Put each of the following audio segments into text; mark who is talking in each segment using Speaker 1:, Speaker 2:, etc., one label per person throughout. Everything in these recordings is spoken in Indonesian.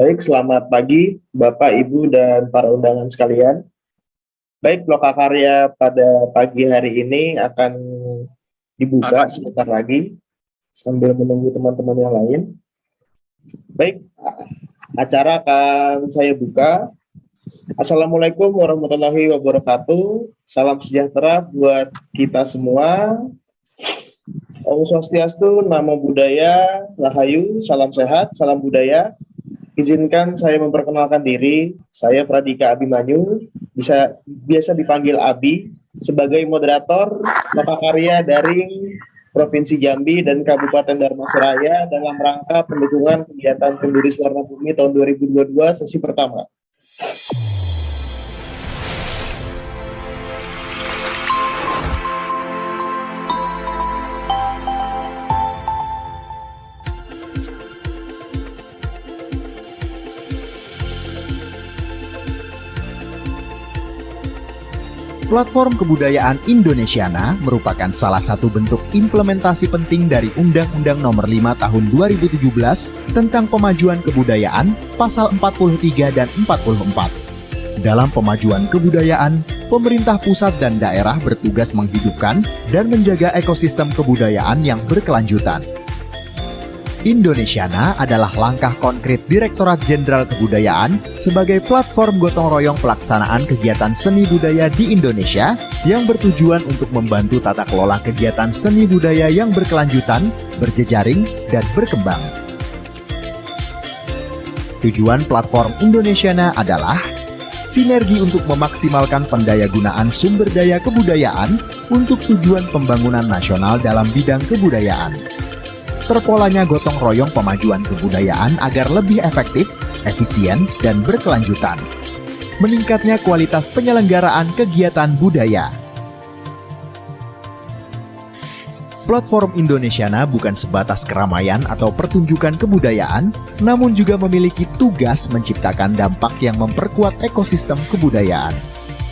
Speaker 1: Baik, selamat pagi Bapak, Ibu, dan para undangan sekalian. Baik, Lokakarya pada pagi hari ini akan dibuka sebentar lagi sambil menunggu teman-teman yang lain. Baik, acara akan saya buka. Assalamualaikum warahmatullahi wabarakatuh. Salam sejahtera buat kita semua. Om Swastiastu, Namo Buddhaya, Rahayu, salam sehat, salam budaya. Izinkan saya memperkenalkan diri. Saya Pradika Abimanyu, biasa dipanggil Abi, sebagai moderator Lokakarya Daring Provinsi Jambi dan Kabupaten Dharmasraya dalam rangka pendukungan kegiatan Penduris Warna Bumi tahun 2022 sesi pertama.
Speaker 2: Platform Kebudayaan Indonesiana merupakan salah satu bentuk implementasi penting dari Undang-Undang Nomor 5 Tahun 2017 tentang Pemajuan Kebudayaan, Pasal 43 dan 44. Dalam pemajuan kebudayaan, pemerintah pusat dan daerah bertugas menghidupkan dan menjaga ekosistem kebudayaan yang berkelanjutan. Indonesiana adalah langkah konkret Direktorat Jenderal Kebudayaan sebagai platform gotong royong pelaksanaan kegiatan seni budaya di Indonesia yang bertujuan untuk membantu tata kelola kegiatan seni budaya yang berkelanjutan, berjejaring, dan berkembang. Tujuan platform Indonesiana adalah sinergi untuk memaksimalkan pendayagunaan sumber daya kebudayaan untuk tujuan pembangunan nasional dalam bidang kebudayaan. Terpolanya gotong royong pemajuan kebudayaan agar lebih efektif, efisien, dan berkelanjutan. Meningkatnya kualitas penyelenggaraan kegiatan budaya. Platform Indonesiana bukan sebatas keramaian atau pertunjukan kebudayaan, namun juga memiliki tugas menciptakan dampak yang memperkuat ekosistem kebudayaan.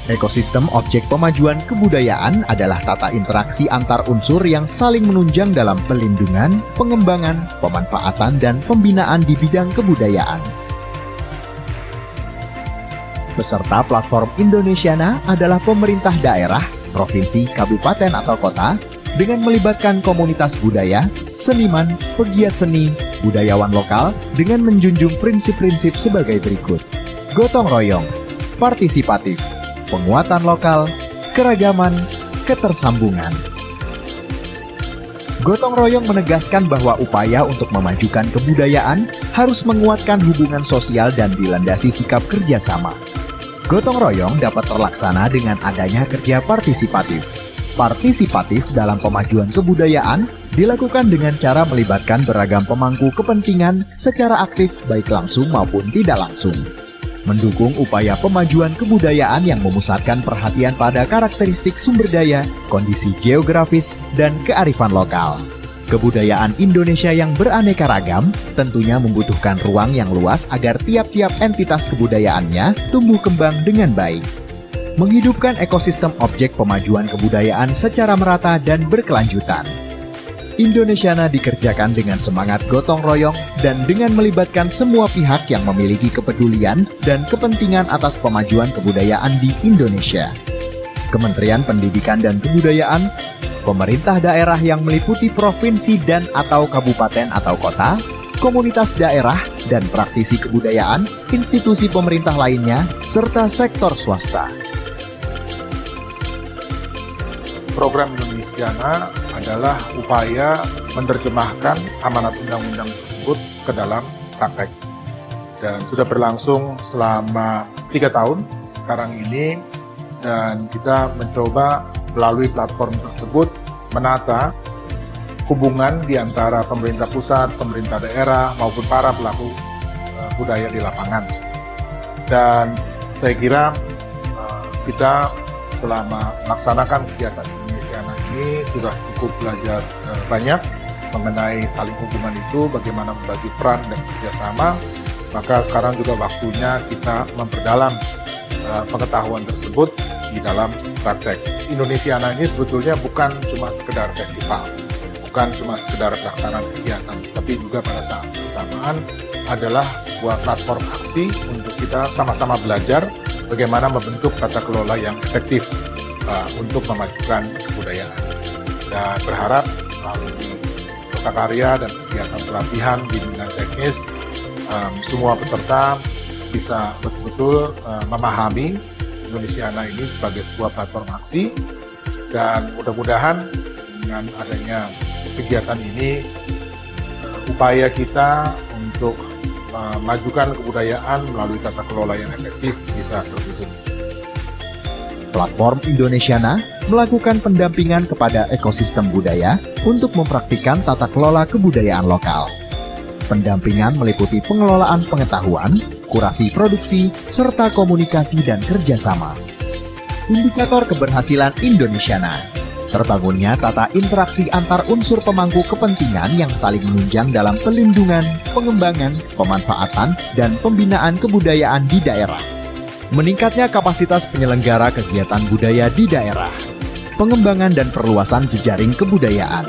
Speaker 2: Ekosistem objek pemajuan kebudayaan adalah tata interaksi antar unsur yang saling menunjang dalam pelindungan, pengembangan, pemanfaatan, dan pembinaan di bidang kebudayaan. Peserta platform Indonesiana adalah pemerintah daerah, provinsi, kabupaten, atau kota dengan melibatkan komunitas budaya, seniman, pegiat seni, budayawan lokal dengan menjunjung prinsip-prinsip sebagai berikut. Gotong royong, partisipatif, penguatan lokal, keragaman, ketersambungan. Gotong royong menegaskan bahwa upaya untuk memajukan kebudayaan harus menguatkan hubungan sosial dan dilandasi sikap kerjasama. Gotong royong dapat terlaksana dengan adanya kerja partisipatif. Partisipatif dalam pemajuan kebudayaan dilakukan dengan cara melibatkan beragam pemangku kepentingan secara aktif baik langsung maupun tidak langsung. Mendukung upaya pemajuan kebudayaan yang memusatkan perhatian pada karakteristik sumber daya, kondisi geografis, dan kearifan lokal. Kebudayaan Indonesia yang beraneka ragam tentunya membutuhkan ruang yang luas agar tiap-tiap entitas kebudayaannya tumbuh kembang dengan baik. Menghidupkan ekosistem objek pemajuan kebudayaan secara merata dan berkelanjutan. Indonesiana dikerjakan dengan semangat gotong royong dan dengan melibatkan semua pihak yang memiliki kepedulian dan kepentingan atas pemajuan kebudayaan di Indonesia. Kementerian Pendidikan dan Kebudayaan, pemerintah daerah yang meliputi provinsi dan atau kabupaten atau kota, komunitas daerah dan praktisi kebudayaan, institusi pemerintah lainnya, serta sektor swasta.
Speaker 3: Program Indonesiana adalah upaya menerjemahkan amanat undang-undang tersebut ke dalam praktek. Dan sudah berlangsung selama 3 tahun sekarang ini, dan kita mencoba melalui platform tersebut menata hubungan di antara pemerintah pusat, pemerintah daerah, maupun para pelaku budaya di lapangan. Dan saya kira kita selama melaksanakan kegiatan Indonesiana ini sudah cukup belajar banyak mengenai saling hubungan itu, bagaimana membagi peran dan kerjasama. Maka sekarang juga waktunya kita memperdalam pengetahuan tersebut di dalam praktek. Indonesiana ini sebetulnya bukan cuma sekedar festival, bukan cuma sekedar pelaksanaan kegiatan, tapi juga pada saat bersamaan adalah sebuah platform aksi untuk kita sama-sama belajar bagaimana membentuk tata kelola yang efektif untuk memajukan kebudayaan. Dan berharap melalui lokakarya dan kegiatan pelatihan bimbingan teknis, semua peserta bisa betul-betul memahami Indonesiana ini sebagai sebuah platform aksi, dan mudah-mudahan dengan adanya kegiatan ini upaya kita untuk memajukan kebudayaan melalui tata kelola yang efektif bisa terwujud.
Speaker 2: Platform Indonesiana melakukan pendampingan kepada ekosistem budaya untuk mempraktikkan tata kelola kebudayaan lokal. Pendampingan meliputi pengelolaan pengetahuan, kurasi produksi, serta komunikasi dan kerjasama. Indikator keberhasilan Indonesiana: terbangunnya tata interaksi antar unsur pemangku kepentingan yang saling menunjang dalam pelindungan, pengembangan, pemanfaatan, dan pembinaan kebudayaan di daerah. Meningkatnya kapasitas penyelenggara kegiatan budaya di daerah. Pengembangan dan perluasan jejaring kebudayaan.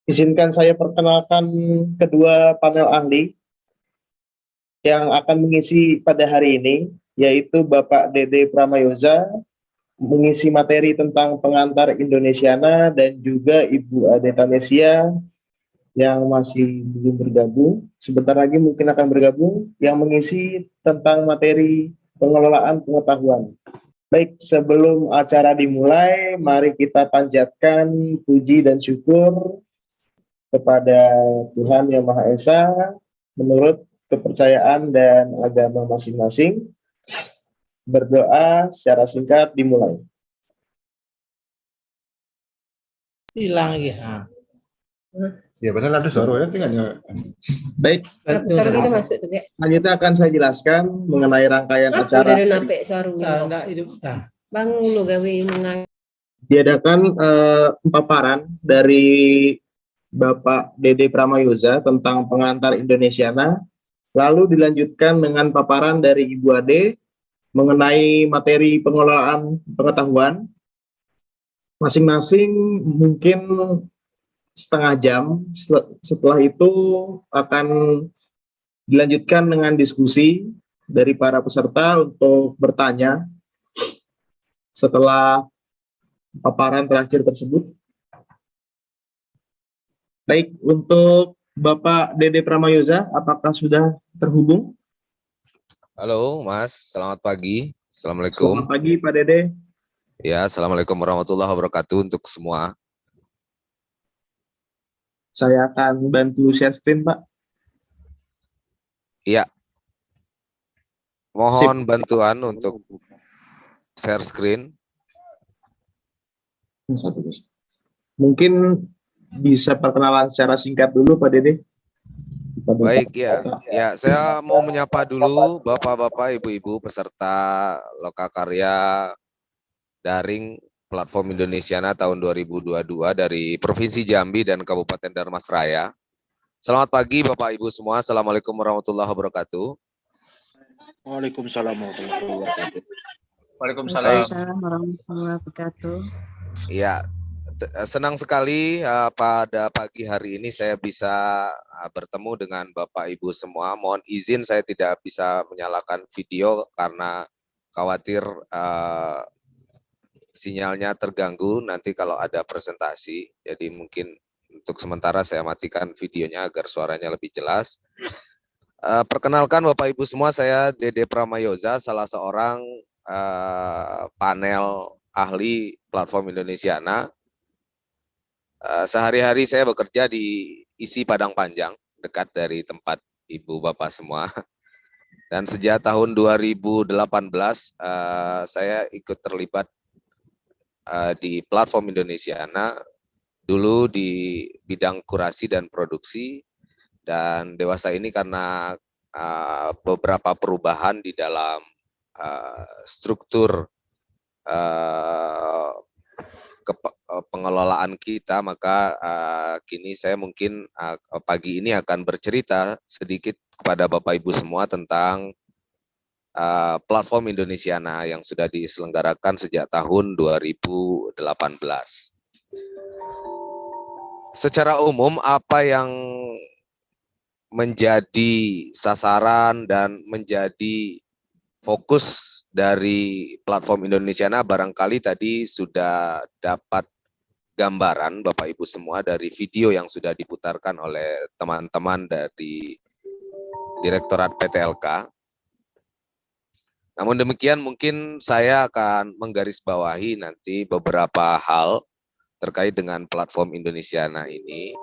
Speaker 1: Izinkan saya perkenalkan kedua panel ahli yang akan mengisi pada hari ini, yaitu Bapak Dede Pramayoza, mengisi materi tentang pengantar Indonesiana, dan juga Ibu Ade Tanesia yang masih belum bergabung. Sebentar lagi mungkin akan bergabung yang mengisi tentang materi pengelolaan pengetahuan. Baik, sebelum acara dimulai, mari kita panjatkan puji dan syukur kepada Tuhan Yang Maha Esa menurut kepercayaan dan agama masing-masing. Berdoa secara singkat dimulai.
Speaker 4: Hilang ya.
Speaker 5: Ya benar ada suara ya tinggal ya.
Speaker 1: Baik,
Speaker 6: Suara kita masuk juga.
Speaker 1: selanjutnya akan saya jelaskan mengenai rangkaian acara
Speaker 6: Udah nampik suara
Speaker 4: Tanda hidup dah.
Speaker 6: Bang lu gawe mengai.
Speaker 1: diadakan paparan dari Bapak Dede Pramayoza tentang pengantar Indonesiana, lalu dilanjutkan dengan paparan dari Ibu Ade mengenai materi pengelolaan pengetahuan. Masing-masing mungkin setengah jam. Setelah itu akan dilanjutkan dengan diskusi dari para peserta untuk bertanya setelah paparan terakhir tersebut. Baik, untuk Bapak Dede Pramayoza, apakah sudah terhubung?
Speaker 7: Halo Mas, selamat pagi. Assalamualaikum.
Speaker 1: Selamat pagi Pak Dede.
Speaker 7: Ya, Assalamualaikum warahmatullahi wabarakatuh untuk semua.
Speaker 1: Saya akan bantu share screen, Pak.
Speaker 7: Iya. Mohon bantuan untuk share screen.
Speaker 1: Mungkin bisa perkenalan secara singkat dulu Pak Dede.
Speaker 7: Baik ya. Ya, saya mau menyapa dulu Bapak-bapak, Ibu-ibu peserta Lokakarya Daring Platform Indonesiana tahun 2022 dari Provinsi Jambi dan Kabupaten Dharmasraya. Selamat pagi Bapak Ibu semua. Assalamualaikum warahmatullahi wabarakatuh.
Speaker 5: Waalaikumsalam warahmatullahi wabarakatuh.
Speaker 6: Waalaikumsalam warahmatullahi wabarakatuh.
Speaker 7: Ya, senang sekali pada pagi hari ini saya bisa bertemu dengan Bapak Ibu semua. Mohon izin saya tidak bisa menyalakan video karena khawatir sinyalnya terganggu nanti kalau ada presentasi. Jadi mungkin untuk sementara saya matikan videonya agar suaranya lebih jelas. Perkenalkan Bapak Ibu semua, saya Dede Pramayoza, salah seorang panel ahli Platform Indonesiana. Sehari-hari saya bekerja di ISI Padang Panjang, dekat dari tempat Ibu Bapak semua. Dan sejak tahun 2018 saya ikut terlibat di Platform Indonesiana, dulu di bidang kurasi dan produksi, dan dewasa ini karena beberapa perubahan di dalam struktur pengelolaan kita, maka kini saya mungkin pagi ini akan bercerita sedikit kepada Bapak Ibu semua tentang Platform Indonesiana yang sudah diselenggarakan sejak tahun 2018. Secara umum apa yang menjadi sasaran dan menjadi fokus dari Platform Indonesiana barangkali tadi sudah dapat gambaran Bapak Ibu semua dari video yang sudah diputarkan oleh teman-teman dari Direktorat PTLK. Namun demikian mungkin saya akan menggarisbawahi nanti beberapa hal terkait dengan Platform Indonesiana ini.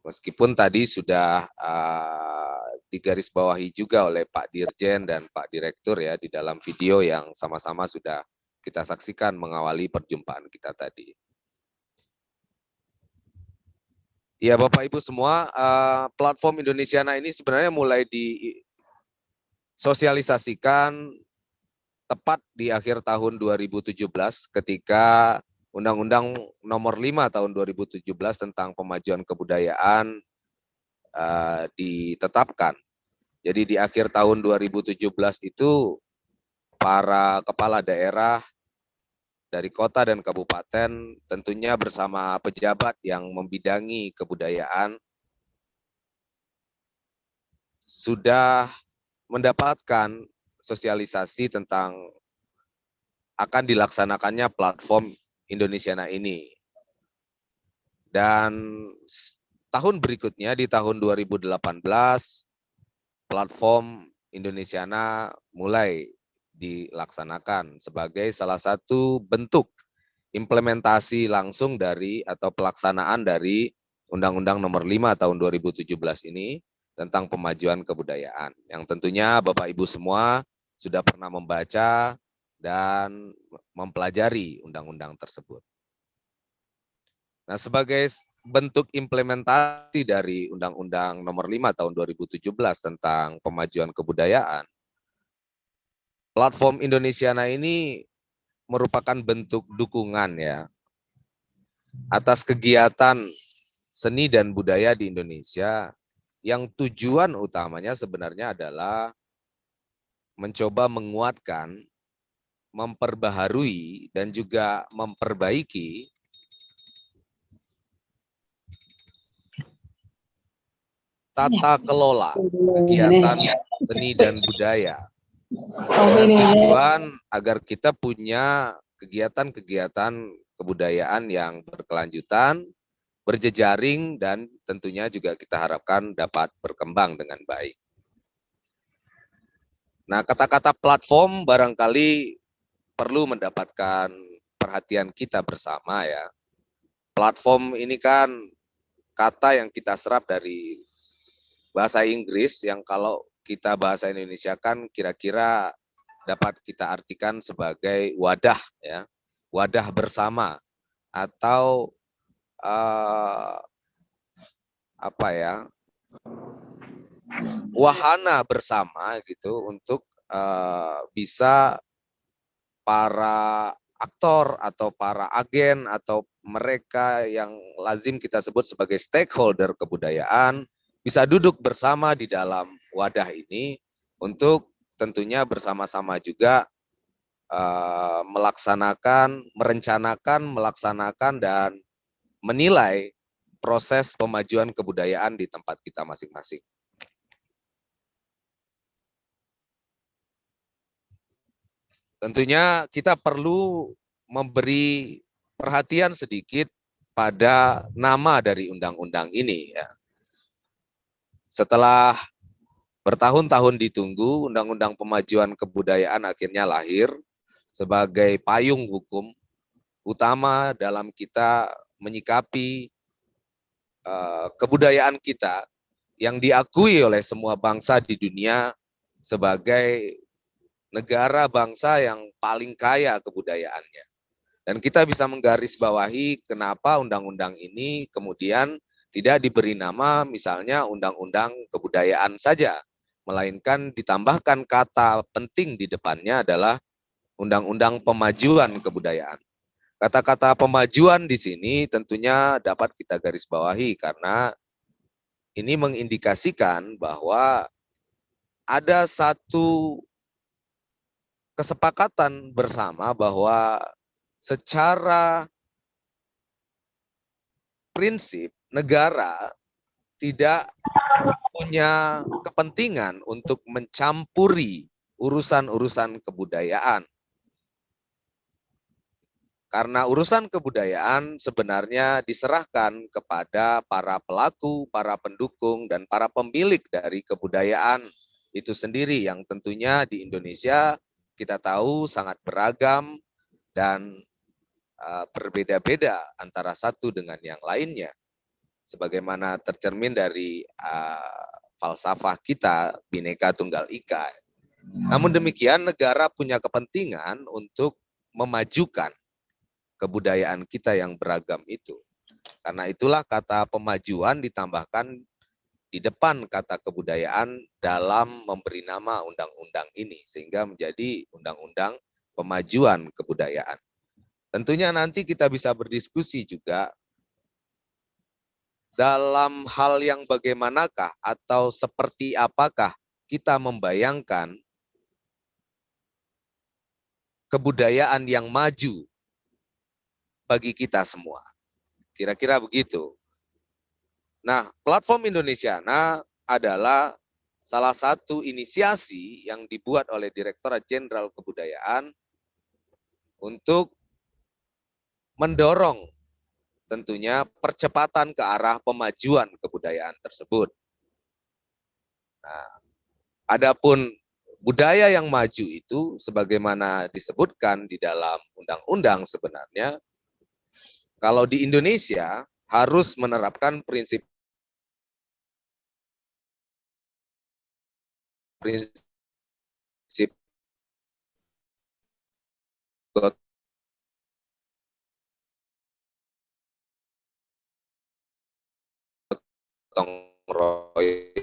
Speaker 7: Meskipun tadi sudah digarisbawahi juga oleh Pak Dirjen dan Pak Direktur ya di dalam video yang sama-sama sudah kita saksikan mengawali perjumpaan kita tadi. Ya Bapak Ibu semua, Platform Indonesiana ini sebenarnya mulai disosialisasikan tepat di akhir tahun 2017 ketika Undang-Undang Nomor 5 tahun 2017 tentang pemajuan kebudayaan ditetapkan. Jadi di akhir tahun 2017 itu para kepala daerah dari kota dan kabupaten tentunya bersama pejabat yang membidangi kebudayaan sudah mendapatkan sosialisasi tentang akan dilaksanakannya Platform Indonesiana ini. Dan tahun berikutnya di tahun 2018 platform Indonesiana mulai dilaksanakan sebagai salah satu bentuk implementasi langsung dari atau pelaksanaan dari Undang-Undang Nomor 5 Tahun 2017 ini tentang pemajuan kebudayaan. Yang tentunya Bapak Ibu semua sudah pernah membaca dan mempelajari undang-undang tersebut. Nah, sebagai bentuk implementasi dari Undang-Undang Nomor 5 Tahun 2017 tentang pemajuan kebudayaan, platform Indonesiana ini merupakan bentuk dukungan ya atas kegiatan seni dan budaya di Indonesia yang tujuan utamanya sebenarnya adalah mencoba menguatkan, memperbaharui, dan juga memperbaiki tata kelola kegiatan seni dan budaya. Dan tujuan agar kita punya kegiatan-kegiatan kebudayaan yang berkelanjutan, berjejaring, dan tentunya juga kita harapkan dapat berkembang dengan baik. Nah, kata-kata platform barangkali perlu mendapatkan perhatian kita bersama ya. Platform ini kan kata yang kita serap dari bahasa Inggris yang kalau kita bahasa Indonesia kan kira-kira dapat kita artikan sebagai wadah ya, wadah bersama atau apa ya, wahana bersama gitu untuk bisa para aktor atau para agen atau mereka yang lazim kita sebut sebagai stakeholder kebudayaan bisa duduk bersama di dalam wadah ini untuk tentunya bersama-sama juga melaksanakan, dan menilai proses pemajuan kebudayaan di tempat kita masing-masing. Tentunya kita perlu memberi perhatian sedikit pada nama dari undang-undang ini ya. Setelah bertahun-tahun ditunggu, Undang-Undang Pemajuan Kebudayaan akhirnya lahir sebagai payung hukum utama dalam kita menyikapi kebudayaan kita yang diakui oleh semua bangsa di dunia sebagai negara bangsa yang paling kaya kebudayaannya. Dan kita bisa menggarisbawahi kenapa undang-undang ini kemudian tidak diberi nama misalnya undang-undang kebudayaan saja, melainkan ditambahkan kata penting di depannya adalah undang-undang pemajuan kebudayaan. Kata-kata pemajuan di sini tentunya dapat kita garisbawahi karena ini mengindikasikan bahwa ada satu kesepakatan bersama bahwa secara prinsip negara tidak punya kepentingan untuk mencampuri urusan-urusan kebudayaan. Karena urusan kebudayaan sebenarnya diserahkan kepada para pelaku, para pendukung, dan para pemilik dari kebudayaan itu sendiri yang tentunya di Indonesia kita tahu sangat beragam dan berbeda-beda antara satu dengan yang lainnya. Sebagaimana tercermin dari falsafah kita, Bhinneka Tunggal Ika. Namun demikian, negara punya kepentingan untuk memajukan kebudayaan kita yang beragam itu. Karena itulah kata pemajuan ditambahkan di depan kata kebudayaan dalam memberi nama undang-undang ini. Sehingga menjadi undang-undang pemajuan kebudayaan. Tentunya nanti kita bisa berdiskusi juga dalam hal yang bagaimanakah atau seperti apakah kita membayangkan kebudayaan yang maju bagi kita semua. Kira-kira begitu. Nah, platform Indonesiana adalah salah satu inisiasi yang dibuat oleh Direktorat Jenderal Kebudayaan untuk mendorong tentunya percepatan ke arah pemajuan kebudayaan tersebut. Nah, adapun budaya yang maju itu sebagaimana disebutkan di dalam undang-undang sebenarnya, kalau di Indonesia harus menerapkan prinsip gotong royong,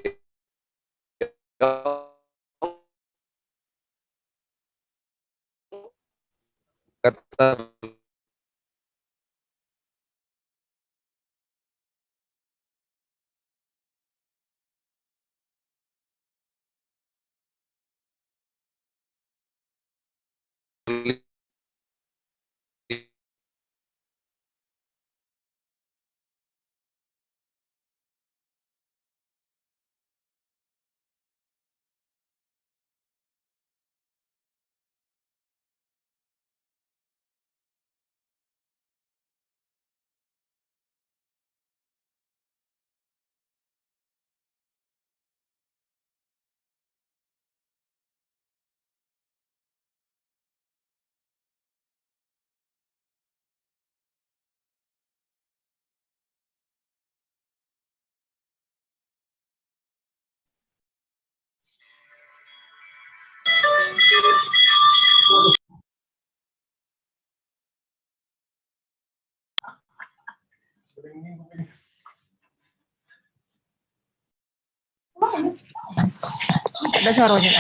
Speaker 6: Ada suaranya.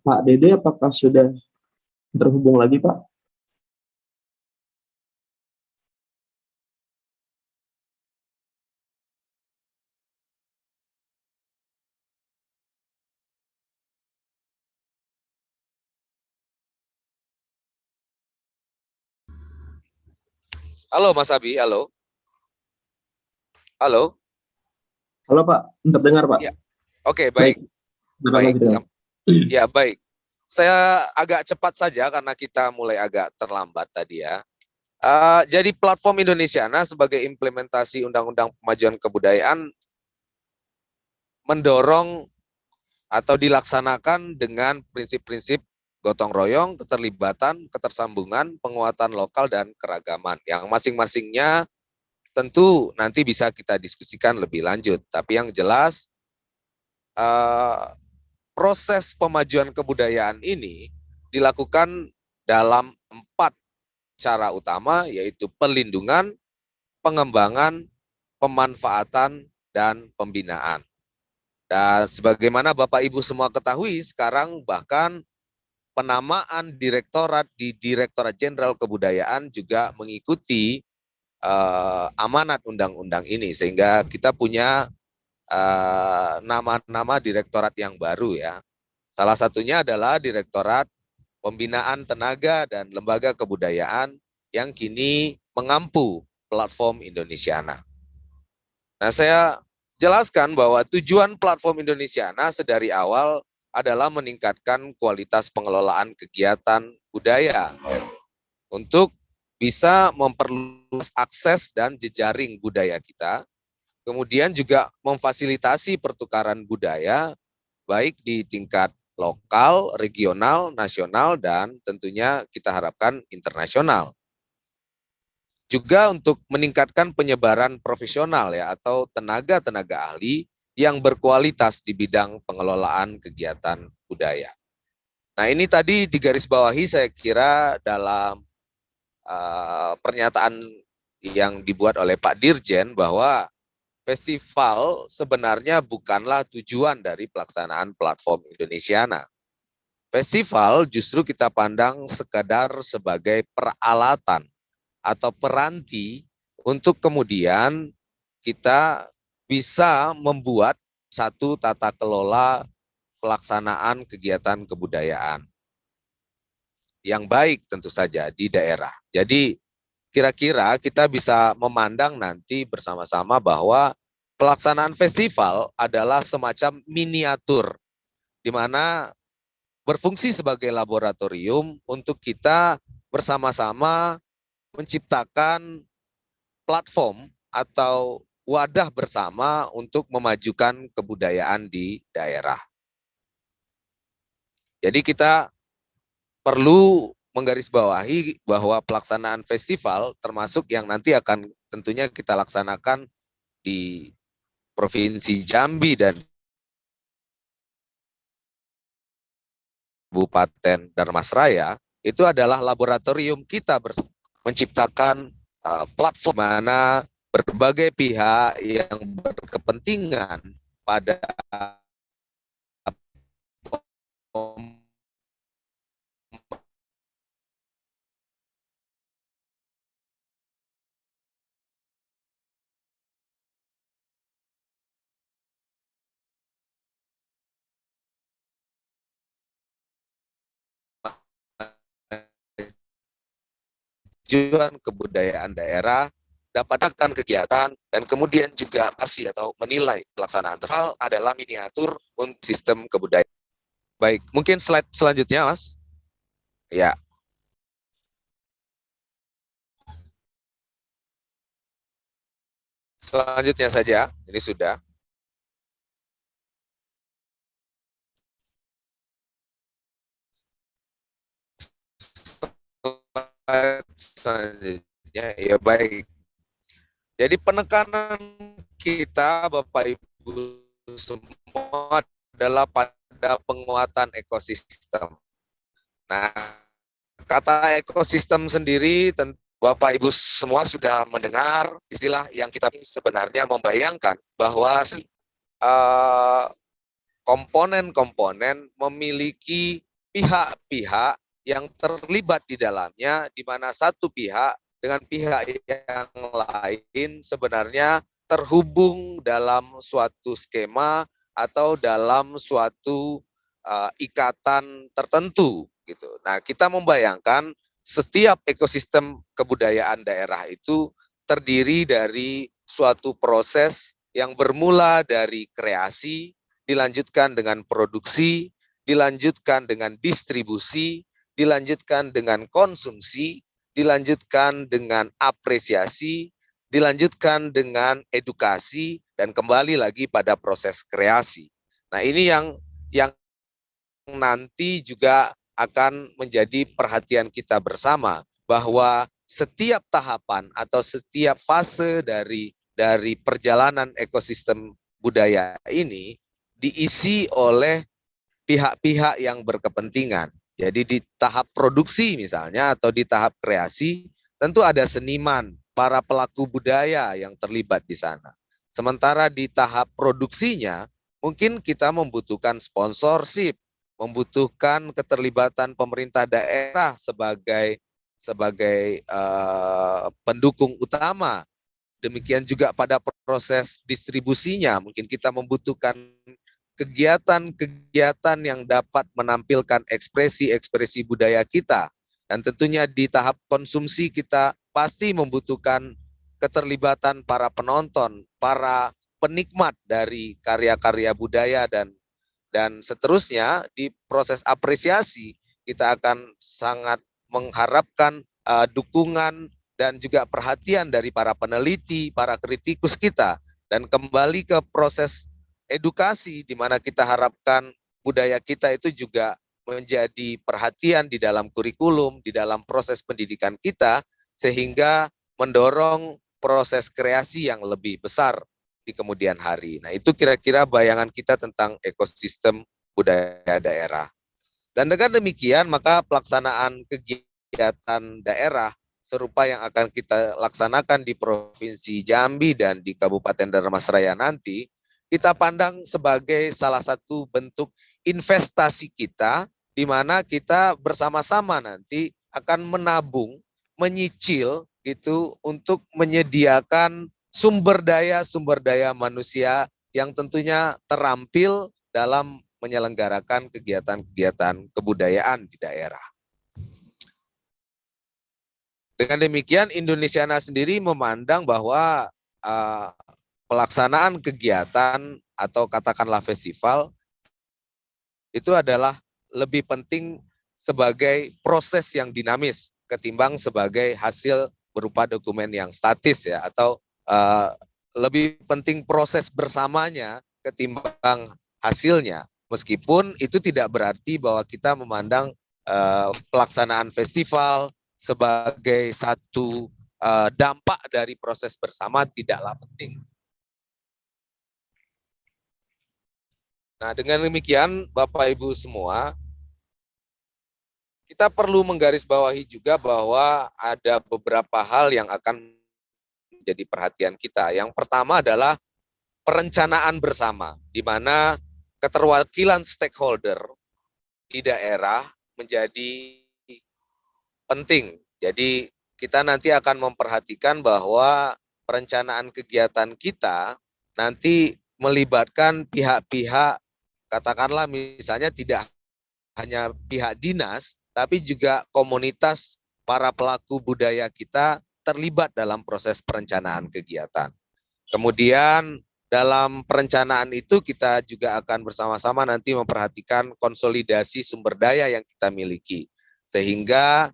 Speaker 1: Pak Dede, apakah sudah terhubung lagi, Pak?
Speaker 7: Halo Mas Abi, halo. Halo.
Speaker 1: Halo Pak, terdengar Pak?
Speaker 7: Ya. Oke, baik. Baik. Ya, baik. Saya agak cepat saja karena kita mulai agak terlambat tadi ya. Jadi platform Indonesiana sebagai implementasi Undang-Undang Pemajuan Kebudayaan mendorong atau dilaksanakan dengan prinsip-prinsip gotong royong, keterlibatan, ketersambungan, penguatan lokal, dan keragaman. Yang masing-masingnya tentu nanti bisa kita diskusikan lebih lanjut. Tapi yang jelas, proses pemajuan kebudayaan ini dilakukan dalam 4 cara utama, yaitu perlindungan, pengembangan, pemanfaatan, dan pembinaan. Dan sebagaimana Bapak Ibu semua ketahui, sekarang bahkan penamaan direktorat di Direktorat Jenderal Kebudayaan juga mengikuti amanat undang-undang ini, sehingga kita punya nama-nama direktorat yang baru ya. Salah satunya adalah Direktorat Pembinaan Tenaga dan Lembaga Kebudayaan yang kini mengampu platform Indonesiana. Nah, saya jelaskan bahwa tujuan platform Indonesiana sedari awal adalah meningkatkan kualitas pengelolaan kegiatan budaya untuk bisa memperluas akses dan jejaring budaya kita, kemudian juga memfasilitasi pertukaran budaya baik di tingkat lokal, regional, nasional, dan tentunya kita harapkan internasional. Juga untuk meningkatkan penyebaran profesional ya atau tenaga-tenaga ahli yang berkualitas di bidang pengelolaan kegiatan budaya. Nah, ini tadi digarisbawahi saya kira dalam pernyataan yang dibuat oleh Pak Dirjen bahwa festival sebenarnya bukanlah tujuan dari pelaksanaan platform Indonesiana. Festival justru kita pandang sekadar sebagai peralatan atau peranti untuk kemudian kita bisa membuat satu tata kelola pelaksanaan kegiatan kebudayaan yang baik tentu saja di daerah. Jadi kira-kira kita bisa memandang nanti bersama-sama bahwa pelaksanaan festival adalah semacam miniatur di mana berfungsi sebagai laboratorium untuk kita bersama-sama menciptakan platform atau wadah bersama untuk memajukan kebudayaan di daerah. Jadi kita perlu menggarisbawahi bahwa pelaksanaan festival termasuk yang nanti akan tentunya kita laksanakan di Provinsi Jambi dan Kabupaten Dharmasraya itu adalah laboratorium kita bersama menciptakan platform mana berbagai pihak yang berkepentingan pada tujuan kebudayaan daerah dapat akan kegiatan dan kemudian juga pasti atau menilai pelaksanaan hal adalah miniatur untuk sistem kebudayaan. Baik, mungkin slide selanjutnya, Mas. Ya. Selanjutnya saja, ini sudah. Selanjutnya, ya baik. Jadi penekanan kita, Bapak Ibu semua, adalah pada penguatan ekosistem. Nah, kata ekosistem sendiri, Bapak Ibu semua sudah mendengar istilah yang kita sebenarnya membayangkan bahwa komponen-komponen memiliki pihak-pihak yang terlibat di dalamnya, di mana satu pihak dengan pihak yang lain sebenarnya terhubung dalam suatu skema atau dalam suatu ikatan tertentu gitu. Nah, kita membayangkan setiap ekosistem kebudayaan daerah itu terdiri dari suatu proses yang bermula dari kreasi, dilanjutkan dengan produksi, dilanjutkan dengan distribusi, dilanjutkan dengan konsumsi, dilanjutkan dengan apresiasi, dilanjutkan dengan edukasi, dan kembali lagi pada proses kreasi. Nah, ini yang nanti juga akan menjadi perhatian kita bersama, bahwa setiap tahapan atau setiap fase dari perjalanan ekosistem budaya ini diisi oleh pihak-pihak yang berkepentingan. Jadi di tahap produksi misalnya atau di tahap kreasi tentu ada seniman, para pelaku budaya yang terlibat di sana. Sementara di tahap produksinya mungkin kita membutuhkan sponsorship, membutuhkan keterlibatan pemerintah daerah sebagai pendukung utama. Demikian juga pada proses distribusinya mungkin kita membutuhkan kegiatan-kegiatan yang dapat menampilkan ekspresi-ekspresi budaya kita. Dan tentunya di tahap konsumsi kita pasti membutuhkan keterlibatan para penonton, para penikmat dari karya-karya budaya dan seterusnya. Di proses apresiasi kita akan sangat mengharapkan dukungan dan juga perhatian dari para peneliti, para kritikus kita. Dan kembali ke proses edukasi di mana kita harapkan budaya kita itu juga menjadi perhatian di dalam kurikulum, di dalam proses pendidikan kita, sehingga mendorong proses kreasi yang lebih besar di kemudian hari. Nah, itu kira-kira bayangan kita tentang ekosistem budaya daerah. Dan dengan demikian, maka pelaksanaan kegiatan daerah serupa yang akan kita laksanakan di Provinsi Jambi dan di Kabupaten Dharmasraya nanti, kita pandang sebagai salah satu bentuk investasi kita, di mana kita bersama-sama nanti akan menabung, menyicil gitu untuk menyediakan sumber daya manusia yang tentunya terampil dalam menyelenggarakan kegiatan-kegiatan kebudayaan di daerah. Dengan demikian, Indonesiana sendiri memandang bahwa pelaksanaan kegiatan atau katakanlah festival itu adalah lebih penting sebagai proses yang dinamis ketimbang sebagai hasil berupa dokumen yang statis ya, atau lebih penting proses bersamanya ketimbang hasilnya. Meskipun itu tidak berarti bahwa kita memandang pelaksanaan festival sebagai satu dampak dari proses bersama tidaklah penting. Nah, dengan demikian Bapak Ibu semua, kita perlu menggarisbawahi juga bahwa ada beberapa hal yang akan menjadi perhatian kita. Yang pertama adalah perencanaan bersama, di mana keterwakilan stakeholder di daerah menjadi penting. Jadi kita nanti akan memperhatikan bahwa perencanaan kegiatan kita nanti melibatkan pihak-pihak, katakanlah misalnya tidak hanya pihak dinas, tapi juga komunitas para pelaku budaya kita terlibat dalam proses perencanaan kegiatan. Kemudian dalam perencanaan itu kita juga akan bersama-sama nanti memperhatikan konsolidasi sumber daya yang kita miliki. Sehingga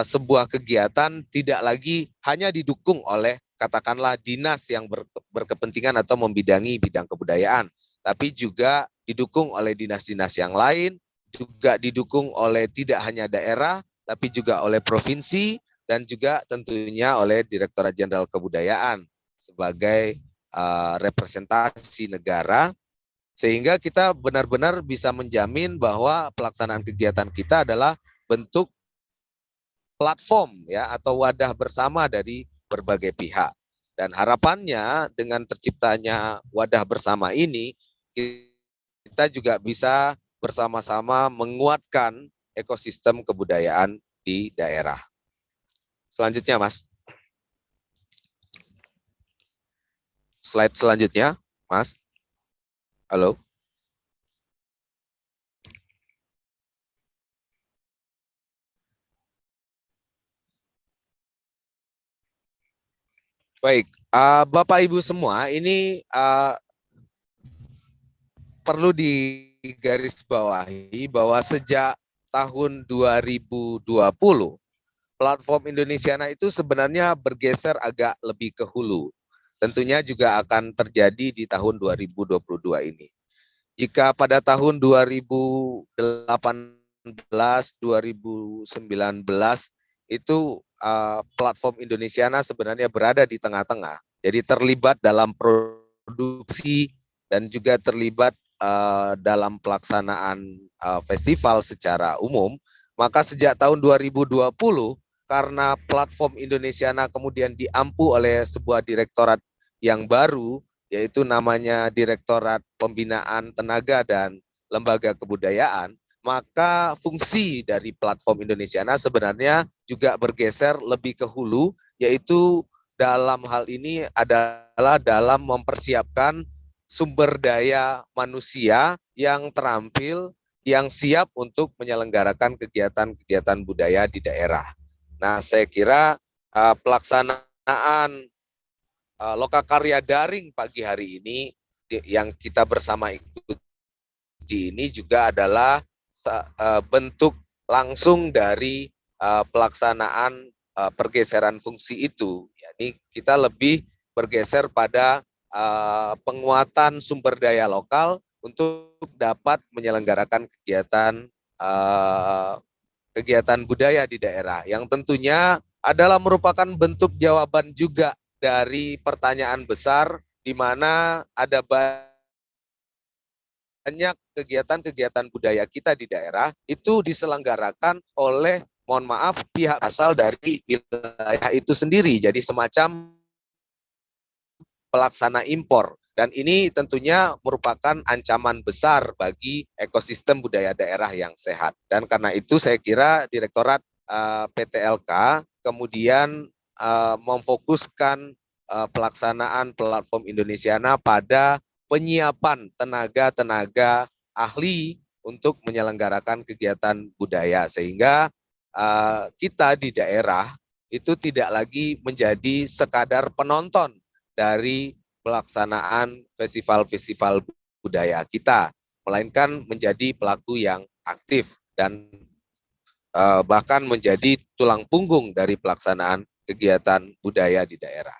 Speaker 7: sebuah kegiatan tidak lagi hanya didukung oleh katakanlah dinas yang berkepentingan atau membidangi bidang kebudayaan, tapi juga didukung oleh dinas-dinas yang lain, juga didukung oleh tidak hanya daerah, tapi juga oleh provinsi, dan juga tentunya oleh Direktorat Jenderal Kebudayaan sebagai representasi negara, sehingga kita benar-benar bisa menjamin bahwa pelaksanaan kegiatan kita adalah bentuk platform ya atau wadah bersama dari berbagai pihak. Dan harapannya dengan terciptanya wadah bersama ini, kita juga bisa bersama-sama menguatkan ekosistem kebudayaan di daerah. Selanjutnya, Mas. Slide selanjutnya, Mas. Halo. Baik, Bapak Ibu semua, ini perlu digarisbawahi bahwa sejak tahun 2020, platform Indonesiana itu sebenarnya bergeser agak lebih ke hulu. Tentunya juga akan terjadi di tahun 2022 ini. Jika pada tahun 2018, 2019 itu platform Indonesiana sebenarnya berada di tengah-tengah. Jadi terlibat dalam produksi dan juga terlibat dalam pelaksanaan festival secara umum. Maka sejak tahun 2020, karena platform Indonesiana kemudian diampu oleh sebuah direktorat yang baru, yaitu namanya Direktorat Pembinaan Tenaga dan Lembaga Kebudayaan, maka fungsi dari platform Indonesiana sebenarnya juga bergeser lebih ke hulu, yaitu dalam hal ini adalah dalam mempersiapkan sumber daya manusia yang terampil, yang siap untuk menyelenggarakan kegiatan-kegiatan budaya di daerah. Nah, saya kira pelaksanaan lokakarya daring pagi hari ini yang kita bersama ikuti ini juga adalah bentuk langsung dari pelaksanaan pergeseran fungsi itu. Jadi kita lebih bergeser pada penguatan sumber daya lokal untuk dapat menyelenggarakan kegiatan budaya di daerah, yang tentunya adalah merupakan bentuk jawaban juga dari pertanyaan besar di mana ada banyak kegiatan-kegiatan budaya kita di daerah itu diselenggarakan oleh, mohon maaf, pihak asal dari wilayah itu sendiri. Jadi semacam pelaksana impor. Dan ini tentunya merupakan ancaman besar bagi ekosistem budaya daerah yang sehat. Dan karena itu saya kira Direktorat PTLK kemudian memfokuskan pelaksanaan platform Indonesiana pada penyiapan tenaga-tenaga ahli untuk menyelenggarakan kegiatan budaya, sehingga kita di daerah itu tidak lagi menjadi sekadar penonton dari pelaksanaan festival-festival budaya kita, melainkan menjadi pelaku yang aktif dan bahkan menjadi tulang punggung dari pelaksanaan kegiatan budaya di daerah.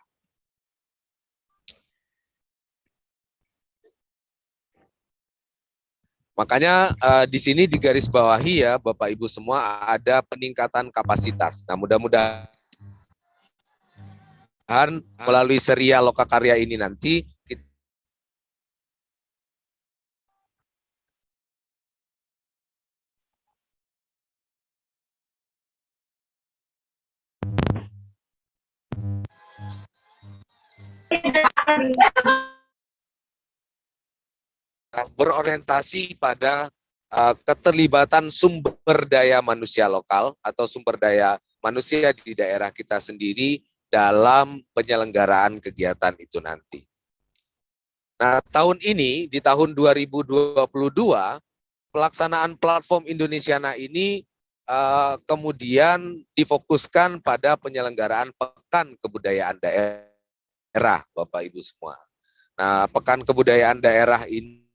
Speaker 7: Makanya di sini digarisbawahi ya Bapak Ibu semua ada peningkatan kapasitas. Nah mudah-mudahan melalui serial Lokakarya ini nanti kita berorientasi pada keterlibatan sumber daya manusia lokal atau sumber daya manusia di daerah kita sendiri dalam penyelenggaraan kegiatan itu nanti. Nah, tahun ini di tahun 2022 pelaksanaan platform Indonesiana ini kemudian difokuskan pada penyelenggaraan Pekan Kebudayaan Daerah, Bapak Ibu semua. Nah, Pekan Kebudayaan Daerah ini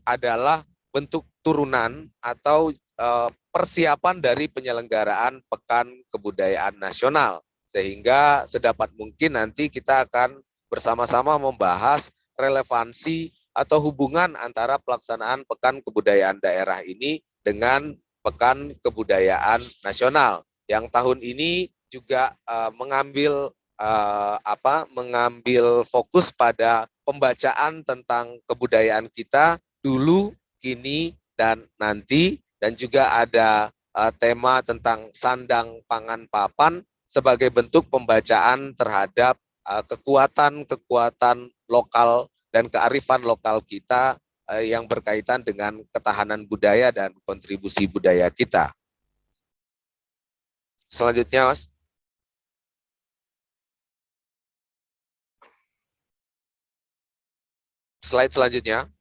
Speaker 7: adalah bentuk turunan atau persiapan dari penyelenggaraan Pekan Kebudayaan Nasional. Sehingga sedapat mungkin nanti kita akan bersama-sama membahas relevansi atau hubungan antara pelaksanaan Pekan Kebudayaan Daerah ini dengan Pekan Kebudayaan Nasional. Yang tahun ini juga mengambil fokus pada pembacaan tentang kebudayaan kita dulu, kini, dan nanti, dan juga ada tema tentang sandang pangan papan sebagai bentuk pembacaan terhadap kekuatan-kekuatan lokal dan kearifan lokal kita yang berkaitan dengan ketahanan budaya dan kontribusi budaya kita. Selanjutnya, Mas. Slide selanjutnya.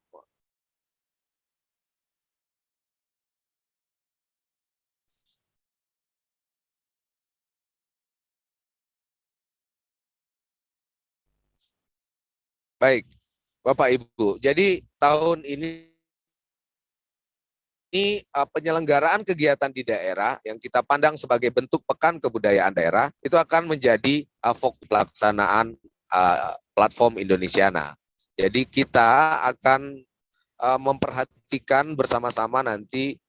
Speaker 7: Baik, Bapak Ibu. Jadi tahun ini penyelenggaraan kegiatan di daerah yang kita pandang sebagai bentuk Pekan Kebudayaan Daerah itu akan menjadi fokus pelaksanaan platform Indonesiana. Jadi kita akan memperhatikan bersama-sama nanti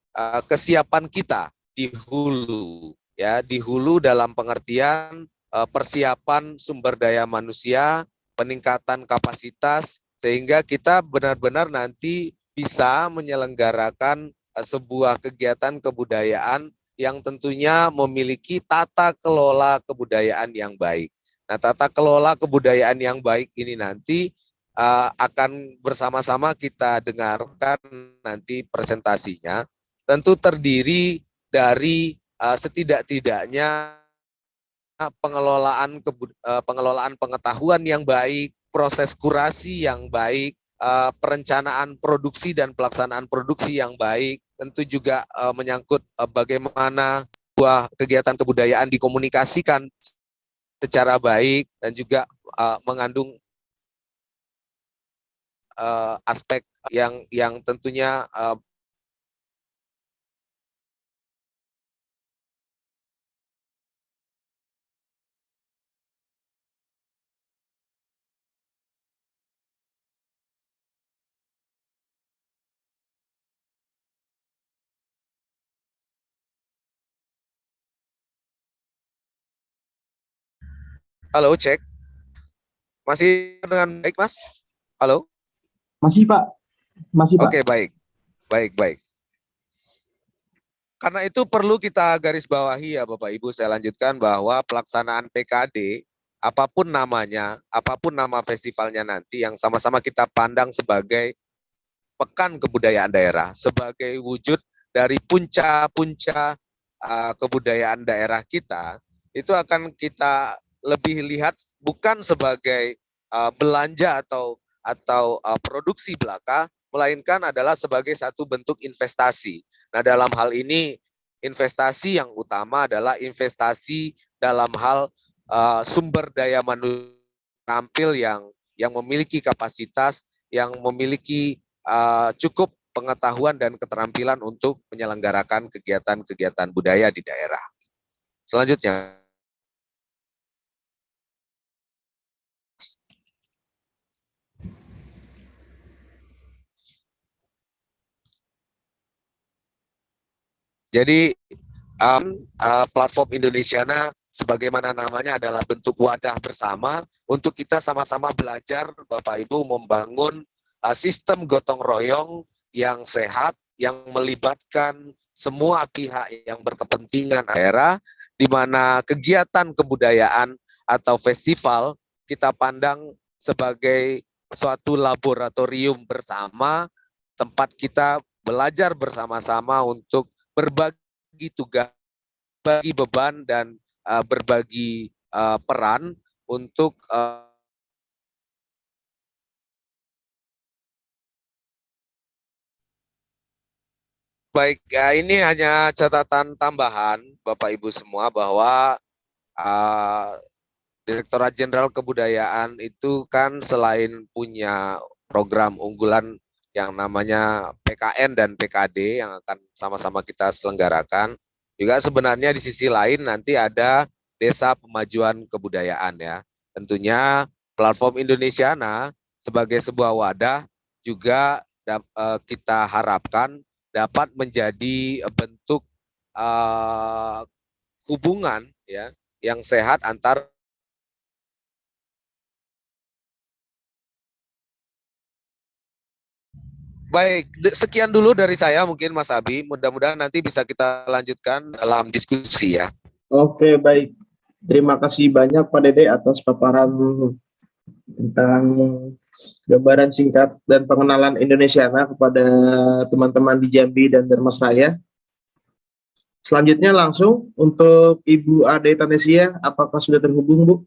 Speaker 7: kesiapan kita di hulu, ya, di hulu dalam pengertian persiapan sumber daya manusia, peningkatan kapasitas, sehingga kita benar-benar nanti bisa menyelenggarakan sebuah kegiatan kebudayaan yang tentunya memiliki tata kelola kebudayaan yang baik. Nah, tata kelola kebudayaan yang baik ini nanti akan bersama-sama kita dengarkan nanti presentasinya. Tentu terdiri dari setidak-tidaknya pengelolaan pengetahuan yang baik, proses kurasi yang baik, perencanaan produksi dan pelaksanaan produksi yang baik, tentu juga menyangkut bagaimana sebuah kegiatan kebudayaan dikomunikasikan secara baik dan juga mengandung aspek yang tentunya halo, cek. Masih dengan baik, Mas? Halo?
Speaker 1: Masih Pak, masih Pak.
Speaker 7: Oke, baik. Baik. Karena itu perlu kita garis bawahi ya Bapak Ibu, saya lanjutkan bahwa pelaksanaan PKD, apapun namanya, apapun nama festivalnya nanti, yang sama-sama kita pandang sebagai Pekan Kebudayaan Daerah, sebagai wujud dari punca-punca kebudayaan daerah kita, itu akan kita lebih lihat bukan sebagai belanja atau produksi belaka, melainkan adalah sebagai satu bentuk investasi. Nah, dalam hal ini investasi yang utama adalah investasi dalam hal sumber daya manusia tampil yang memiliki kapasitas, yang memiliki cukup pengetahuan dan keterampilan untuk menyelenggarakan kegiatan-kegiatan budaya di daerah. Selanjutnya, jadi platform Indonesiana sebagaimana namanya adalah bentuk wadah bersama untuk kita sama-sama belajar Bapak Ibu membangun sistem gotong royong yang sehat, yang melibatkan semua pihak yang berkepentingan daerah, di mana kegiatan kebudayaan atau festival kita pandang sebagai suatu laboratorium bersama, tempat kita belajar bersama-sama untuk berbagi tugas, berbagi beban, dan berbagi peran untuk baik. Ini hanya catatan tambahan Bapak Ibu semua bahwa Direktorat Jenderal Kebudayaan itu kan selain punya program unggulan yang namanya PKN dan PKD yang akan sama-sama kita selenggarakan, juga sebenarnya di sisi lain nanti ada Desa Pemajuan Kebudayaan ya. Tentunya platform Indonesiana sebagai sebuah wadah juga kita harapkan dapat menjadi bentuk hubungan ya yang sehat antar. Baik, sekian dulu dari saya mungkin Mas Abi. Mudah-mudahan nanti bisa kita lanjutkan dalam diskusi ya.
Speaker 1: Oke, baik. Terima kasih banyak Pak Dede atas paparan tentang gambaran singkat dan pengenalan Indonesiana kepada teman-teman di Jambi dan Dharmasraya. Selanjutnya langsung untuk Ibu Ade Tanesia, apakah sudah terhubung Bu?